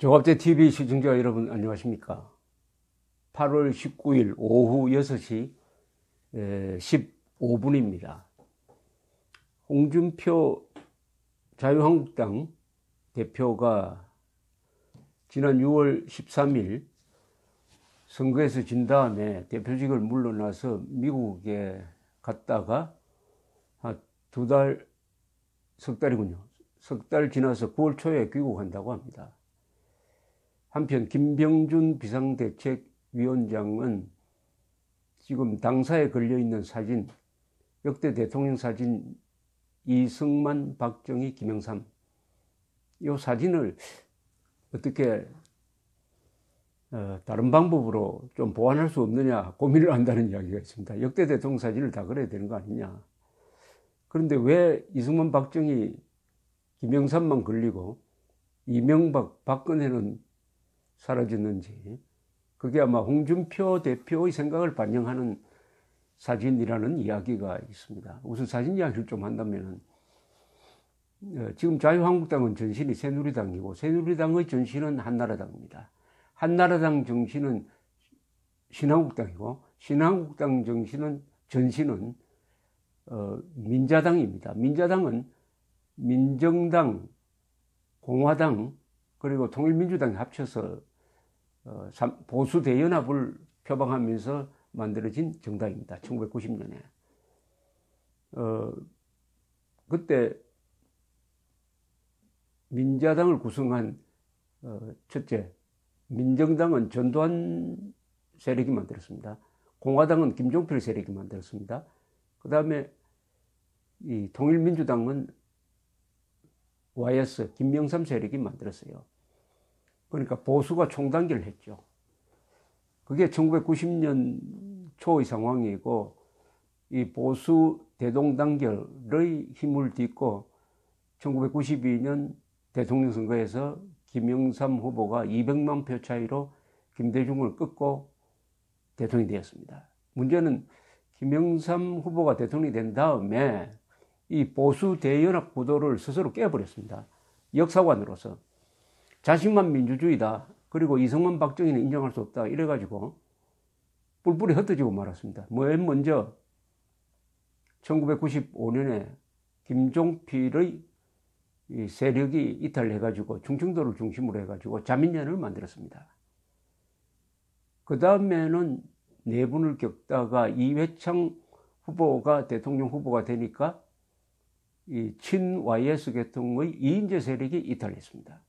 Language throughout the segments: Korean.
조갑제 TV 시청자 여러분 안녕하십니까? 8월 19일 오후 6시 15분입니다. 홍준표 자유한국당 대표가 지난 6월 13일 선거에서 진 다음에 대표직을 물러나서 미국에 갔다가 한 석 달이군요. 석 달 지나서 9월 초에 귀국한다고 합니다. 한편 김병준 비상대책위원장은 지금 당사에 걸려있는 사진, 역대 대통령 사진 이승만, 박정희, 김영삼, 이 사진을 어떻게 다른 방법으로 좀 보완할 수 없느냐 고민을 한다는 이야기가 있습니다. 역대 대통령 사진을 다 그려야 되는 거 아니냐. 그런데 왜 이승만, 박정희, 김영삼만 걸리고 이명박, 박근혜는 사라졌는지, 그게 아마 홍준표 대표의 생각을 반영하는 사진이라는 이야기가 있습니다. 우선 사진 이야기를 좀 한다면, 지금 자유한국당은 전신이 새누리당이고 새누리당의 전신은 한나라당입니다. 한나라당 정신은 신한국당이고 신한국당 전신은 민자당입니다. 민자당은 민정당, 공화당, 그리고 통일민주당이 합쳐서 보수 대연합을 표방하면서 만들어진 정당입니다. 1990년에. 그때 민자당을 구성한 첫째, 민정당은 전두환 세력이 만들었습니다. 공화당은 김종필 세력이 만들었습니다. 그 다음에 이 통일민주당은 YS, 김명삼 세력이 만들었어요. 그러니까 보수가 총단결을 했죠. 그게 1990년 초의 상황이고, 이 보수 대동단결의 힘을 딛고 1992년 대통령 선거에서 김영삼 후보가 200만 표 차이로 김대중을 꺾고 대통령이 되었습니다. 문제는 김영삼 후보가 대통령이 된 다음에 이 보수 대연합 구도를 스스로 깨버렸습니다. 역사관으로서. 자신만 민주주의다. 그리고 이승만, 박정희는 인정할 수 없다. 이래가지고 뿔뿔이 흩어지고 말았습니다. 맨 먼저 1995년에 김종필의 세력이 이탈해가지고 충청도를 중심으로 해가지고 자민련을 만들었습니다. 그 다음에는 내분을 겪다가 이회창 후보가 대통령 후보가 되니까 이 친-YS 계통의 이인재 세력이 이탈했습니다.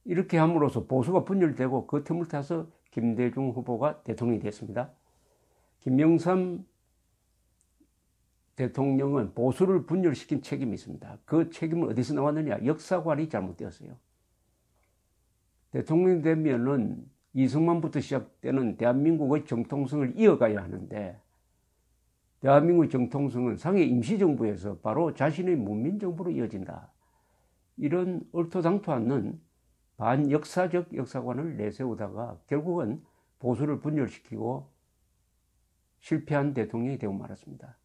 이렇게 함으로써 보수가 분열되고 그 틈을 타서 김대중 후보가 대통령이 됐습니다. 김영삼 대통령은 보수를 분열시킨 책임이 있습니다. 그 책임은 어디서 나왔느냐? 역사관이 잘못되었어요. 대통령이 되면은 이승만부터 시작되는 대한민국의 정통성을 이어가야 하는데, 대한민국의 정통성은 상해 임시정부에서 바로 자신의 문민정부로 이어진다. 이런 얼토당토 않는 반역사적 역사관을 내세우다가 결국은 보수를 분열시키고 실패한 대통령이 되고 말았습니다.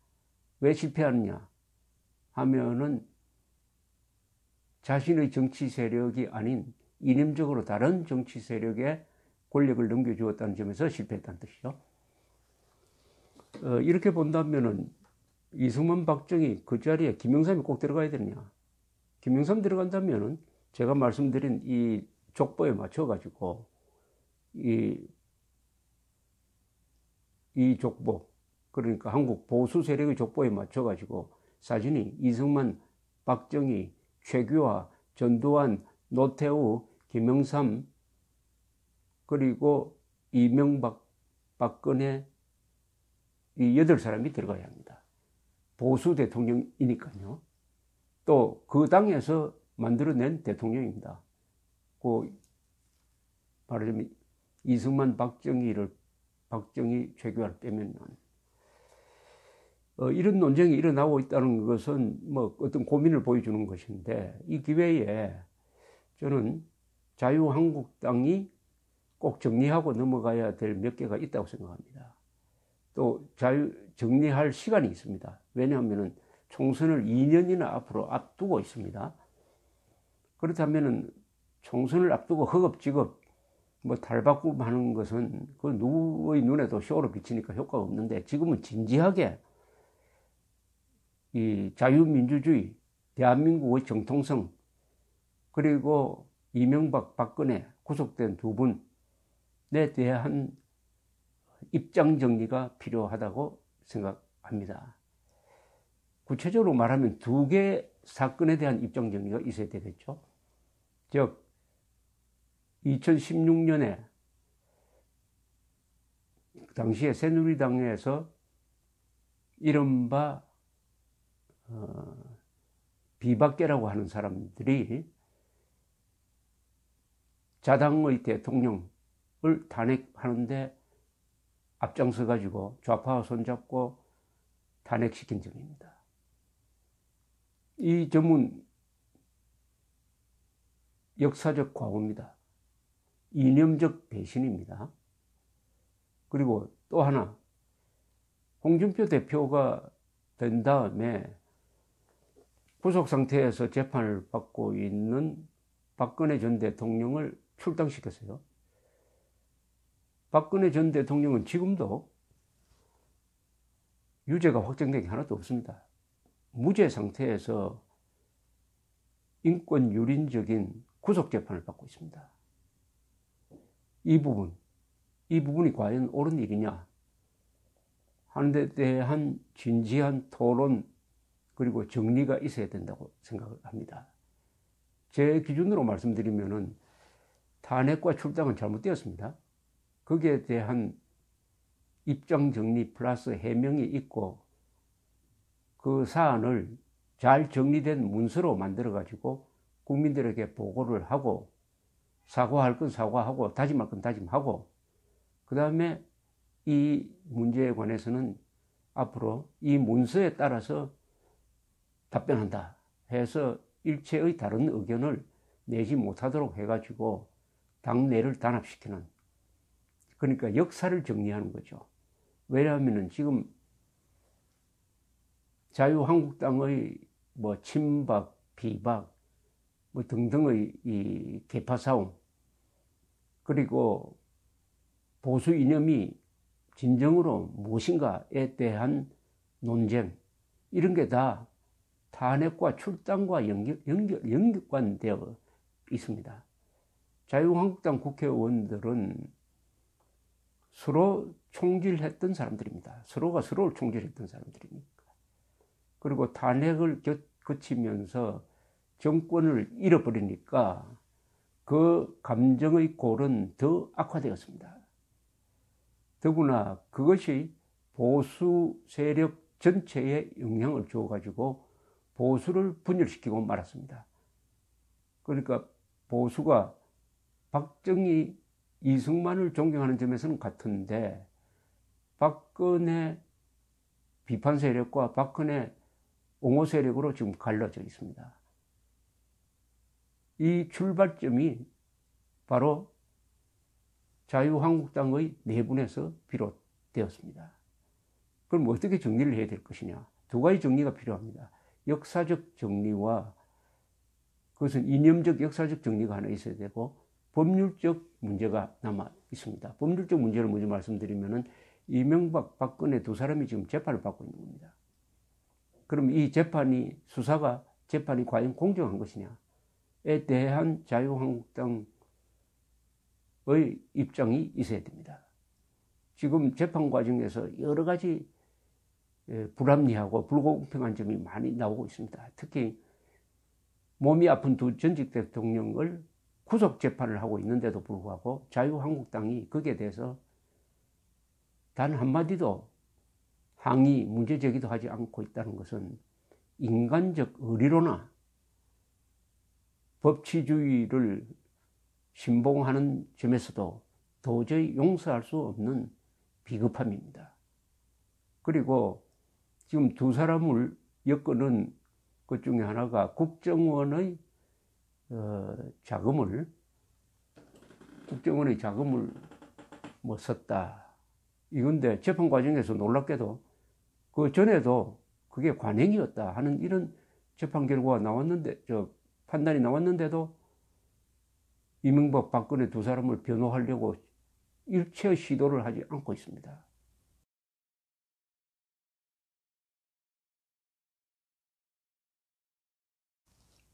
왜 실패하느냐 하면은 자신의 정치 세력이 아닌 이념적으로 다른 정치 세력에 권력을 넘겨주었다는 점에서 실패했다는 뜻이죠. 이렇게 본다면은 이승만, 박정희 그 자리에 김영삼이 꼭 들어가야 되느냐? 김영삼 들어간다면은 제가 말씀드린 이 족보에 맞춰가지고 이 족보, 그러니까 한국 보수 세력의 족보에 맞춰가지고 사진이 이승만, 박정희, 최규하, 전두환, 노태우, 김영삼, 그리고 이명박, 박근혜, 이 8사람이 들어가야 합니다. 보수 대통령이니까요. 또 그 당에서 만들어낸 대통령입니다. 말하자면 이승만, 박정희, 최규하를 빼면 이런 논쟁이 일어나고 있다는 것은 뭐 어떤 고민을 보여주는 것인데, 이 기회에 저는 자유한국당이 꼭 정리하고 넘어가야 될 몇 개가 있다고 생각합니다. 또 정리할 시간이 있습니다. 왜냐하면 총선을 2년이나 앞으로 앞두고 있습니다. 그렇다면 총선을 앞두고 허겁지겁 뭐 탈바꿈 하는 것은 그 누구의 눈에도 쇼로 비치니까 효과가 없는데, 지금은 진지하게 이 자유민주주의, 대한민국의 정통성, 그리고 이명박, 박근혜 구속된 두 분에 대한 입장 정리가 필요하다고 생각합니다. 구체적으로 말하면 두 개의 사건에 대한 입장 정리가 있어야 되겠죠. 즉 2016년에 당시에 새누리당에서 이른바 비박계라고 하는 사람들이 자당의 대통령을 탄핵하는데 앞장서 가지고 좌파와 손잡고 탄핵시킨 점입니다. 이 점은 역사적 과오입니다. 이념적 배신입니다. 그리고 또 하나, 홍준표 대표가 된 다음에 구속 상태에서 재판을 받고 있는 박근혜 전 대통령을 출당시켰어요. 박근혜 전 대통령은 지금도 유죄가 확정된 게 하나도 없습니다. 무죄 상태에서 인권 유린적인 구속 재판을 받고 있습니다. 이 부분이 과연 옳은 일이냐 하는 데 대한 진지한 토론, 그리고 정리가 있어야 된다고 생각을 합니다. 제 기준으로 말씀드리면은 탄핵과 출당은 잘못되었습니다. 거기에 대한 입장 정리 플러스 해명이 있고, 그 사안을 잘 정리된 문서로 만들어 가지고 국민들에게 보고를 하고, 사과할 건 사과하고 다짐할 건 다짐하고, 그 다음에 이 문제에 관해서는 앞으로 이 문서에 따라서 답변한다 해서 일체의 다른 의견을 내지 못하도록 해가지고 당내를 단합시키는, 그러니까 역사를 정리하는 거죠. 왜냐하면 지금 자유한국당의 뭐 친박, 비박 뭐 등등의 이 계파 싸움, 그리고 보수 이념이 진정으로 무엇인가에 대한 논쟁, 이런 게 다 탄핵과 출당과 연관되어 있습니다. 자유한국당 국회의원들은 서로 총질했던 사람들입니다. 서로가 서로를 총질했던 사람들이니까. 그리고 탄핵을 거치면서 정권을 잃어버리니까 그 감정의 골은 더 악화되었습니다. 더구나 그것이 보수 세력 전체에 영향을 주어가지고 보수를 분열시키고 말았습니다. 그러니까 보수가 박정희, 이승만을 존경하는 점에서는 같은데, 박근혜 비판 세력과 박근혜 옹호 세력으로 지금 갈라져 있습니다. 이 출발점이 바로 자유한국당의 내분에서 비롯되었습니다. 그럼 어떻게 정리를 해야 될 것이냐? 두 가지 정리가 필요합니다. 역사적 정리와, 그것은 이념적 역사적 정리가 하나 있어야 되고, 법률적 문제가 남아 있습니다. 법률적 문제를 먼저 말씀드리면은 이명박, 박근혜 두 사람이 지금 재판을 받고 있는 겁니다. 그럼 이 재판이 과연 공정한 것이냐에 대한 자유한국당의 입장이 있어야 됩니다. 지금 재판 과정에서 여러 가지 불합리하고 불공평한 점이 많이 나오고 있습니다. 특히 몸이 아픈 두 전직 대통령을 구속 재판을 하고 있는데도 불구하고 자유한국당이 거기에 대해서 단 한마디도 항의, 문제 제기도 하지 않고 있다는 것은 인간적 의리로나 법치주의를 신봉하는 점에서도 도저히 용서할 수 없는 비겁함입니다. 그리고 지금 두 사람을 엮는 것 중에 하나가 국정원의 자금을 뭐 썼다, 이건데 재판 과정에서 놀랍게도 그 전에도 그게 관행이었다 하는 이런 재판 결과가 나왔는데, 판단이 나왔는데도 이명박 박근혜 두 사람을 변호하려고 일체 시도를 하지 않고 있습니다.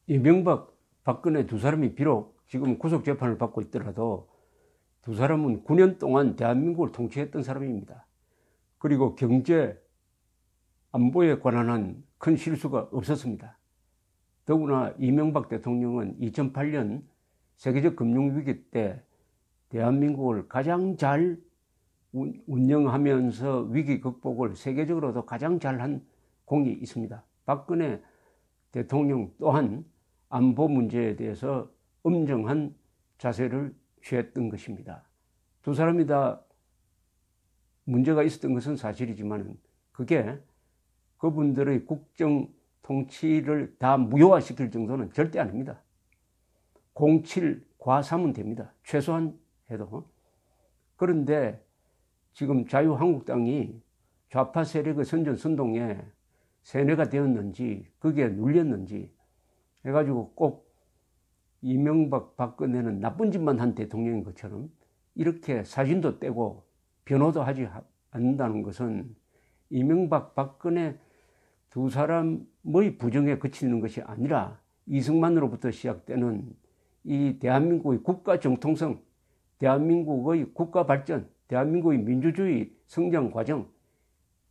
이명박 박근혜 두 사람이 비록 지금 구속재판을 받고 있더라도 두 사람은 9년 동안 대한민국을 통치했던 사람입니다. 그리고 경제 안보에 관한 큰 실수가 없었습니다. 더구나 이명박 대통령은 2008년 세계적 금융위기 때 대한민국을 가장 잘 운영하면서 위기 극복을 세계적으로도 가장 잘한 공이 있습니다. 박근혜 대통령 또한 안보 문제에 대해서 엄정한 자세를 취했던 것입니다. 두 사람이 다 문제가 있었던 것은 사실이지만 그게 그분들의 국정 통치를 다 무효화시킬 정도는 절대 아닙니다. 07 과삼은 됩니다. 최소한 해도. 그런데 지금 자유한국당이 좌파 세력의 선전선동에 세뇌가 되었는지 그게 눌렸는지 해가지고 꼭 이명박 박근혜는 나쁜 짓만 한 대통령인 것처럼 이렇게 사진도 떼고 변호도 하지 않는다는 것은 이명박 박근혜 두 사람의 부정에 그치는 것이 아니라 이승만으로부터 시작되는 이 대한민국의 국가 정통성, 대한민국의 국가 발전, 대한민국의 민주주의 성장 과정,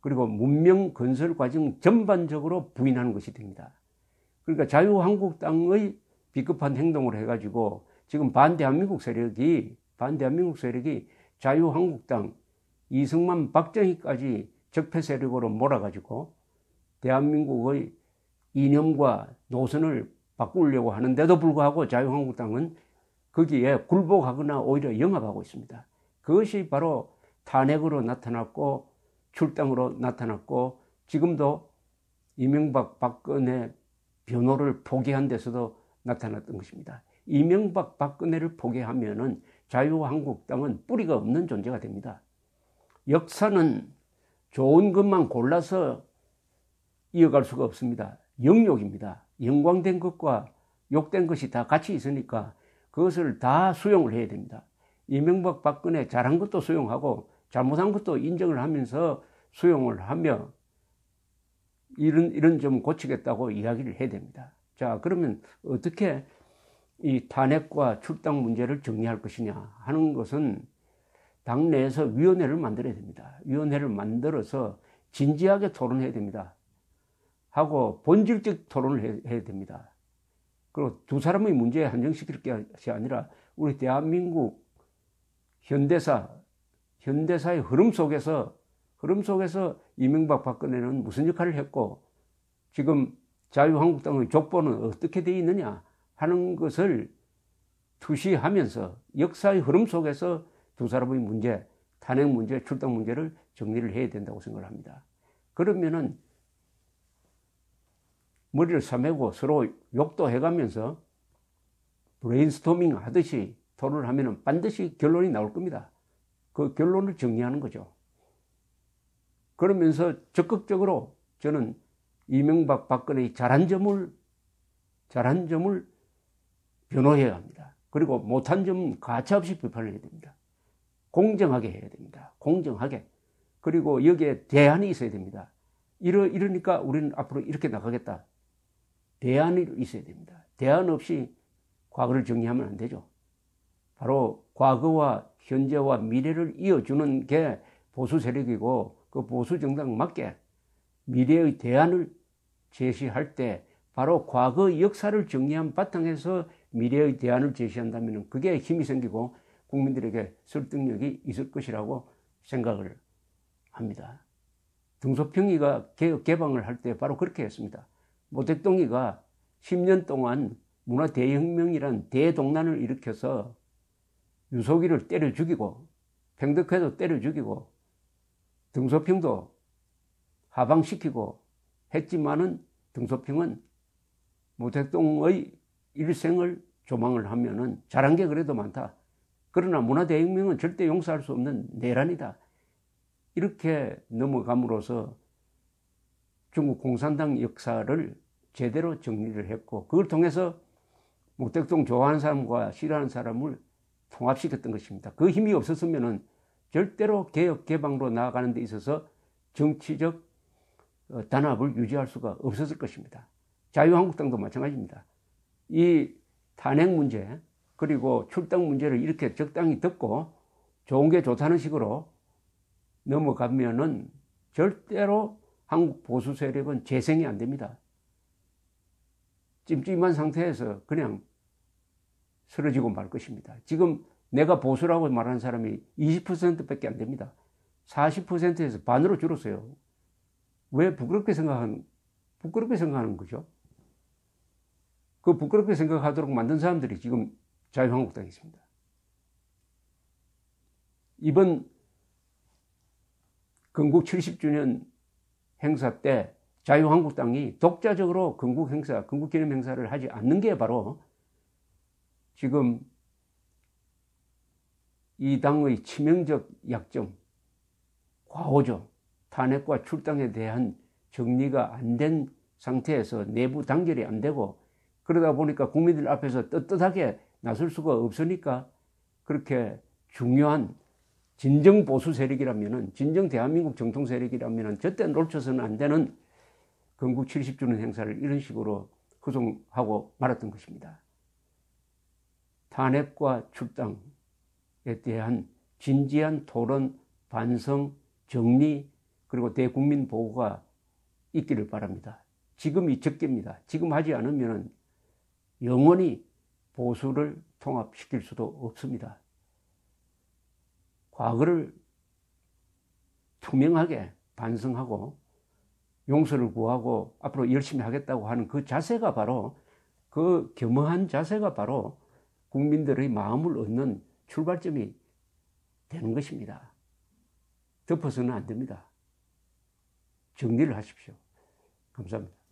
그리고 문명 건설 과정 전반적으로 부인하는 것이 됩니다. 그러니까 자유한국당의 비겁한 행동을 해가지고 지금 반대한민국 세력이 자유한국당, 이승만, 박정희까지 적폐 세력으로 몰아가지고 대한민국의 이념과 노선을 바꾸려고 하는데도 불구하고 자유한국당은 거기에 굴복하거나 오히려 영합하고 있습니다. 그것이 바로 탄핵으로 나타났고 출당으로 나타났고 지금도 이명박 박근혜 변호를 포기한 데서도 나타났던 것입니다. 이명박 박근혜를 포기하면은 자유한국당은 뿌리가 없는 존재가 됩니다. 역사는 좋은 것만 골라서 이어갈 수가 없습니다. 영욕입니다. 영광된 것과 욕된 것이 다 같이 있으니까 그것을 다 수용을 해야 됩니다. 이명박 박근혜 잘한 것도 수용하고 잘못한 것도 인정을 하면서 수용을 하며 이런 점 고치겠다고 이야기를 해야 됩니다. 자, 그러면 어떻게 이 탄핵과 출당 문제를 정리할 것이냐 하는 것은 당내에서 위원회를 만들어야 됩니다. 위원회를 만들어서 진지하게 토론해야 됩니다. 하고 본질적 토론을 해야 됩니다. 그리고 두 사람의 문제에 한정시킬 것이 아니라 우리 대한민국 현대사의 흐름 속에서 이명박 박근혜는 무슨 역할을 했고 지금 자유한국당의 족보는 어떻게 되어 있느냐 하는 것을 투시하면서 역사의 흐름 속에서 두 사람의 문제, 탄핵 문제, 출당 문제를 정리를 해야 된다고 생각을 합니다. 그러면은 머리를 싸매고 서로 욕도 해가면서 브레인스토밍 하듯이 토론을 하면은 반드시 결론이 나올 겁니다. 그 결론을 정리하는 거죠. 그러면서 적극적으로 저는 이명박 박근혜의 잘한 점을 변호해야 합니다. 그리고 못한 점은 가차없이 비판을 해야 됩니다. 공정하게 해야 됩니다. 공정하게. 그리고 여기에 대안이 있어야 됩니다. 이러니까 우리는 앞으로 이렇게 나가겠다. 대안이 있어야 됩니다. 대안 없이 과거를 정리하면 안 되죠. 바로 과거와 현재와 미래를 이어주는 게 보수 세력이고 그 보수 정당 맞게 미래의 대안을 제시할 때 바로 과거의 역사를 정리한 바탕에서 미래의 대안을 제시한다면 그게 힘이 생기고 국민들에게 설득력이 있을 것이라고 생각을 합니다. 등소평이가 개혁 개방을 할 때 바로 그렇게 했습니다. 모택동이가 10년 동안 문화대혁명이란 대동란을 일으켜서 유석이를 때려 죽이고 평덕회도 때려 죽이고 등소평도 하방시키고 했지만은 등소평은 모택동의 일생을 조망을 하면은 잘한 게 그래도 많다. 그러나 문화대혁명은 절대 용서할 수 없는 내란이다. 이렇게 넘어감으로써 중국 공산당 역사를 제대로 정리를 했고 그걸 통해서 모택동 좋아하는 사람과 싫어하는 사람을 통합시켰던 것입니다. 그 힘이 없었으면 절대로 개혁 개방으로 나아가는 데 있어서 정치적 단합을 유지할 수가 없었을 것입니다. 자유한국당도 마찬가지입니다. 이 탄핵 문제 그리고 출당 문제를 이렇게 적당히 듣고 좋은 게 좋다는 식으로 넘어가면은 절대로 한국 보수 세력은 재생이 안 됩니다. 찜찜한 상태에서 그냥 쓰러지고 말 것입니다. 지금 내가 보수라고 말하는 사람이 20%밖에 안 됩니다. 40%에서 반으로 줄었어요. 왜 부끄럽게 생각하는 거죠? 그 부끄럽게 생각하도록 만든 사람들이 지금 자유한국당에 있습니다. 이번 건국 70주년 행사 때 자유한국당이 독자적으로 건국기념 행사를 하지 않는 게 바로 지금 이 당의 치명적 약점, 과오죠. 탄핵과 출당에 대한 정리가 안 된 상태에서 내부 단결이 안 되고 그러다 보니까 국민들 앞에서 떳떳하게 나설 수가 없으니까 그렇게 중요한 진정 보수 세력이라면은, 진정 대한민국 정통 세력이라면은 절대 놓쳐서는 안 되는 건국 70주년 행사를 이런 식으로 후송하고 말았던 것입니다. 탄핵과 출당에 대한 진지한 토론, 반성, 정리, 그리고 대국민 보호가 있기를 바랍니다. 지금이 적기입니다. 지금 하지 않으면 영원히 보수를 통합시킬 수도 없습니다. 과거를 투명하게 반성하고 용서를 구하고 앞으로 열심히 하겠다고 하는 그 자세가 바로, 그 겸허한 자세가 바로 국민들의 마음을 얻는 출발점이 되는 것입니다. 덮어서는 안 됩니다. 정리를 하십시오. 감사합니다.